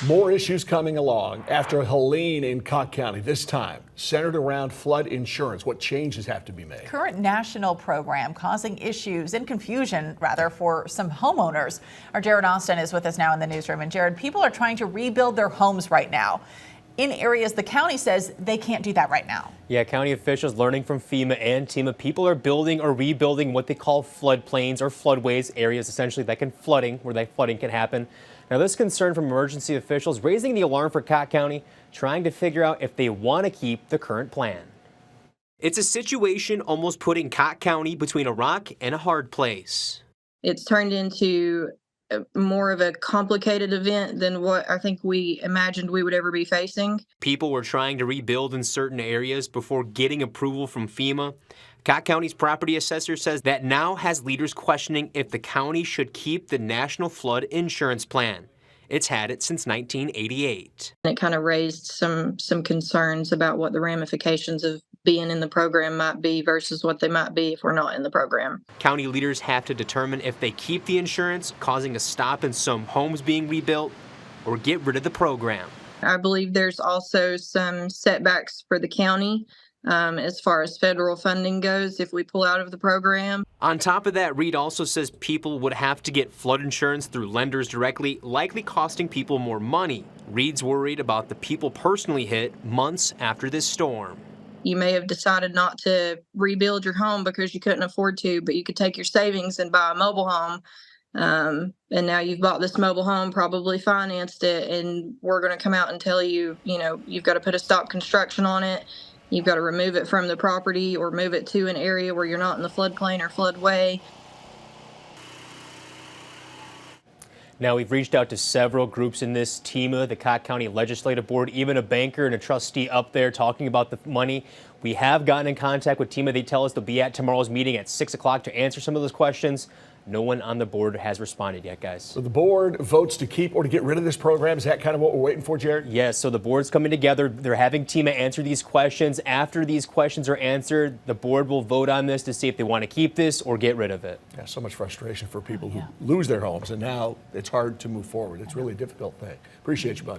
More issues coming along after Helene in Cocke County, this time centered around flood insurance. What changes have to be made? Current national program causing issues and confusion, rather, for some homeowners. Our Jared Austin is with us now in the newsroom. And Jared, people are trying to rebuild their homes right now in areas the county says they can't do that right now. Yeah, county officials learning from FEMA and TEMA, people are building or rebuilding what they call floodplains or floodways, areas essentially that can where that flooding can happen. Now, this concern from emergency officials raising the alarm for Cocke County, trying to figure out if they want to keep the current plan. It's a situation almost putting Cocke County between a rock and a hard place. It's turned into more of a complicated event than what I think we imagined we would ever be facing. People were trying to rebuild in certain areas before getting approval from FEMA. Cocke County's property assessor says that now has leaders questioning if the county should keep the National Flood Insurance Plan. It's had it since 1988. It kind of raised some concerns about what the ramifications of being in the program might be versus what they might be if we're not in the program. County leaders have to determine if they keep the insurance, causing a stop in some homes being rebuilt, or get rid of the program. I believe there's also some setbacks for the county as far as federal funding goes if we pull out of the program. On top of that, Reed also says people would have to get flood insurance through lenders directly, likely costing people more money. Reed's worried about the people personally hit months after this storm. You may have decided not to rebuild your home because you couldn't afford to, but you could take your savings and buy a mobile home. And now you've bought this mobile home, probably financed it, and we're going to come out and tell you, you've got to put a stop construction on it. You've got to remove it from the property or move it to an area where you're not in the floodplain or floodway. Now, we've reached out to several groups in this TEMA, the Cocke County Legislative Board, even a banker and a trustee up there talking about the money. We have gotten in contact with TEMA. They tell us they'll be at tomorrow's meeting at 6 o'clock to answer some of those questions. No one on the board has responded yet, guys. So the board votes to keep or to get rid of this program. Is that kind of what we're waiting for, Jared? Yes, so the board's coming together. They're having TEMA answer these questions. After these questions are answered, the board will vote on this to see if they want to keep this or get rid of it. Yeah, so much frustration for people who lose their homes, and now it's hard to move forward. It's really a difficult thing. Appreciate you, bud.